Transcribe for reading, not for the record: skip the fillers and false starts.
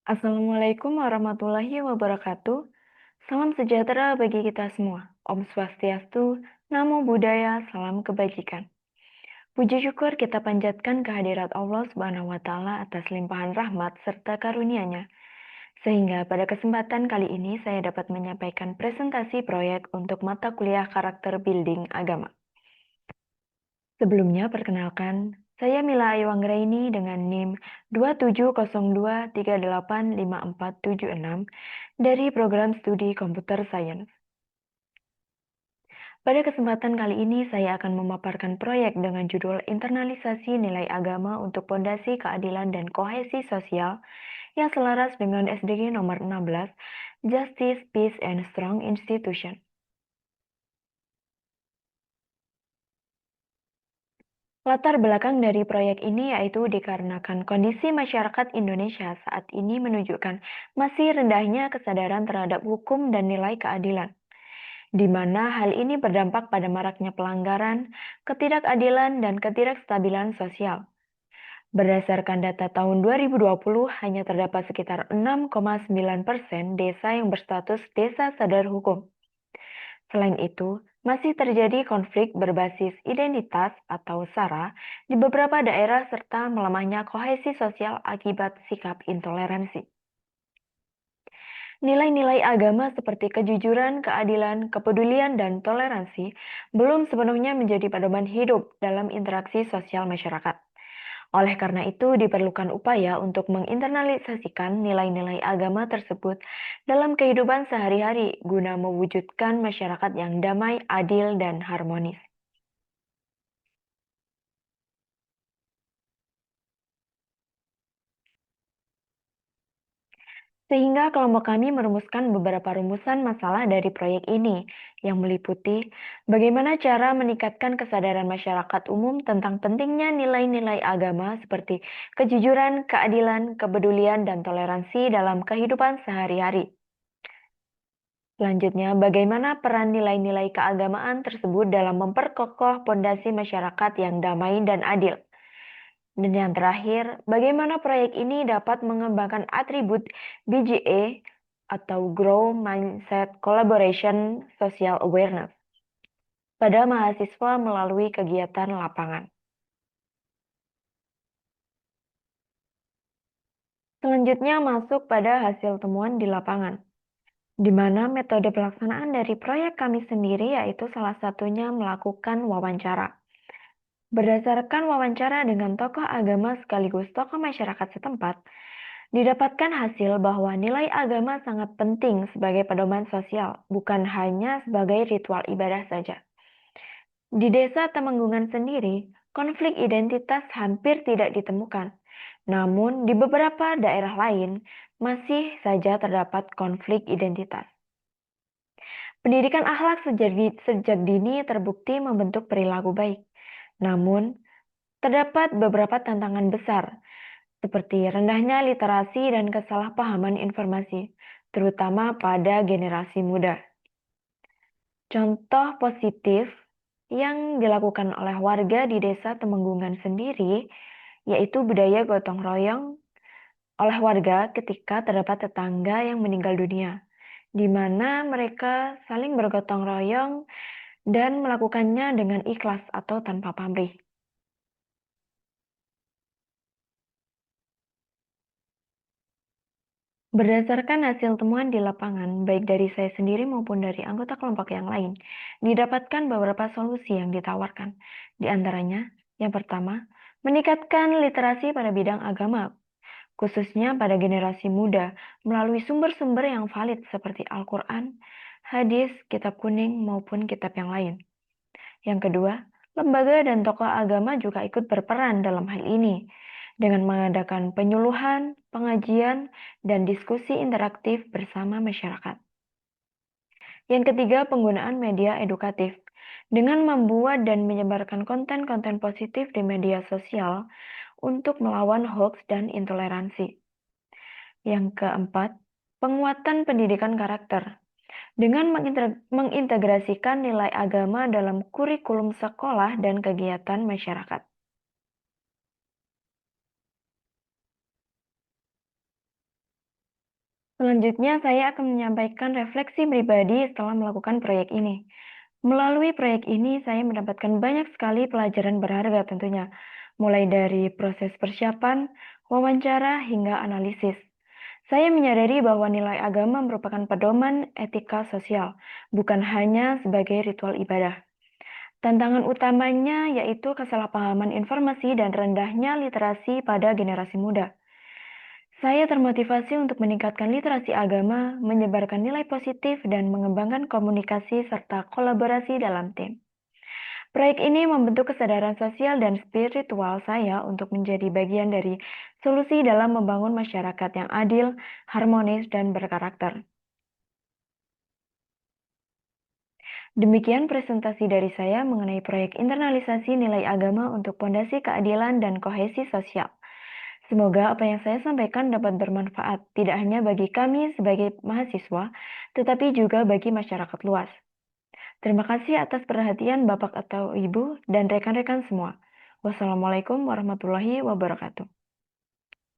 Assalamualaikum warahmatullahi wabarakatuh. Salam sejahtera bagi kita semua. Om Swastiastu, Namo Buddhaya, salam kebajikan. Puji syukur kita panjatkan kehadirat Allah Subhanahu wa Ta'ala atas limpahan rahmat serta karunia-Nya. Sehingga pada kesempatan kali ini saya dapat menyampaikan presentasi proyek untuk mata kuliah karakter building agama. Sebelumnya, perkenalkan, saya Mila Ayu Anggraini dengan NIM 2702385476 dari program studi Computer Science. Pada kesempatan kali ini, saya akan memaparkan proyek dengan judul Internalisasi Nilai Agama untuk Pondasi Keadilan dan Kohesi Sosial yang selaras dengan SDG nomor 16, Justice, Peace, and Strong Institution. Latar belakang dari proyek ini yaitu dikarenakan kondisi masyarakat Indonesia saat ini menunjukkan masih rendahnya kesadaran terhadap hukum dan nilai keadilan, di mana hal ini berdampak pada maraknya pelanggaran, ketidakadilan, dan ketidakstabilan sosial. Berdasarkan data tahun 2020, hanya terdapat sekitar 6,9% desa yang berstatus desa sadar hukum. Selain itu, masih terjadi konflik berbasis identitas atau SARA di beberapa daerah serta melemahnya kohesi sosial akibat sikap intoleransi. Nilai-nilai agama seperti kejujuran, keadilan, kepedulian, dan toleransi belum sepenuhnya menjadi pedoman hidup dalam interaksi sosial masyarakat. Oleh karena itu, diperlukan upaya untuk menginternalisasikan nilai-nilai agama tersebut dalam kehidupan sehari-hari guna mewujudkan masyarakat yang damai, adil, dan harmonis. Sehingga kelompok kami merumuskan beberapa rumusan masalah dari proyek ini, yang meliputi bagaimana cara meningkatkan kesadaran masyarakat umum tentang pentingnya nilai-nilai agama seperti kejujuran, keadilan, kepedulian, dan toleransi dalam kehidupan sehari-hari. Selanjutnya, bagaimana peran nilai-nilai keagamaan tersebut dalam memperkokoh pondasi masyarakat yang damai dan adil. Dan yang terakhir, bagaimana proyek ini dapat mengembangkan atribut BGA atau Grow Mindset Collaboration Social Awareness pada mahasiswa melalui kegiatan lapangan. Selanjutnya masuk pada hasil temuan di lapangan, di mana metode pelaksanaan dari proyek kami sendiri yaitu salah satunya melakukan wawancara. Berdasarkan wawancara dengan tokoh agama sekaligus tokoh masyarakat setempat, didapatkan hasil bahwa nilai agama sangat penting sebagai pedoman sosial, bukan hanya sebagai ritual ibadah saja. Di desa Temenggungan sendiri, konflik identitas hampir tidak ditemukan. Namun, di beberapa daerah lain, masih saja terdapat konflik identitas. Pendidikan akhlak sejak dini terbukti membentuk perilaku baik. Namun, terdapat beberapa tantangan besar, seperti rendahnya literasi dan kesalahpahaman informasi, terutama pada generasi muda. Contoh positif yang dilakukan oleh warga di desa Temenggungan sendiri, yaitu budaya gotong royong oleh warga ketika terdapat tetangga yang meninggal dunia, di mana mereka saling bergotong royong dan melakukannya dengan ikhlas atau tanpa pamrih. Berdasarkan hasil temuan di lapangan, baik dari saya sendiri maupun dari anggota kelompok yang lain, didapatkan beberapa solusi yang ditawarkan. Di antaranya, yang pertama, meningkatkan literasi pada bidang agama, khususnya pada generasi muda, melalui sumber-sumber yang valid seperti Al-Quran, hadis, kitab kuning, maupun kitab yang lain. Yang kedua, lembaga dan tokoh agama juga ikut berperan dalam hal ini, dengan mengadakan penyuluhan, pengajian, dan diskusi interaktif bersama masyarakat. Yang ketiga, penggunaan media edukatif. Dengan membuat dan menyebarkan konten-konten positif di media sosial untuk melawan hoax dan intoleransi. Yang keempat, penguatan pendidikan karakter. Dengan mengintegrasikan nilai agama dalam kurikulum sekolah dan kegiatan masyarakat. Selanjutnya, saya akan menyampaikan refleksi pribadi setelah melakukan proyek ini. Melalui proyek ini, saya mendapatkan banyak sekali pelajaran berharga tentunya, mulai dari proses persiapan, wawancara, hingga analisis. Saya menyadari bahwa nilai agama merupakan pedoman etika sosial, bukan hanya sebagai ritual ibadah. Tantangan utamanya yaitu kesalahpahaman informasi dan rendahnya literasi pada generasi muda. Saya termotivasi untuk meningkatkan literasi agama, menyebarkan nilai positif, dan mengembangkan komunikasi serta kolaborasi dalam tim. Proyek ini membentuk kesadaran sosial dan spiritual saya untuk menjadi bagian dari solusi dalam membangun masyarakat yang adil, harmonis, dan berkarakter. Demikian presentasi dari saya mengenai proyek internalisasi nilai agama untuk Pondasi Keadilan dan Kohesi Sosial. Semoga apa yang saya sampaikan dapat bermanfaat tidak hanya bagi kami sebagai mahasiswa, tetapi juga bagi masyarakat luas. Terima kasih atas perhatian Bapak atau Ibu dan rekan-rekan semua. Wassalamualaikum warahmatullahi wabarakatuh.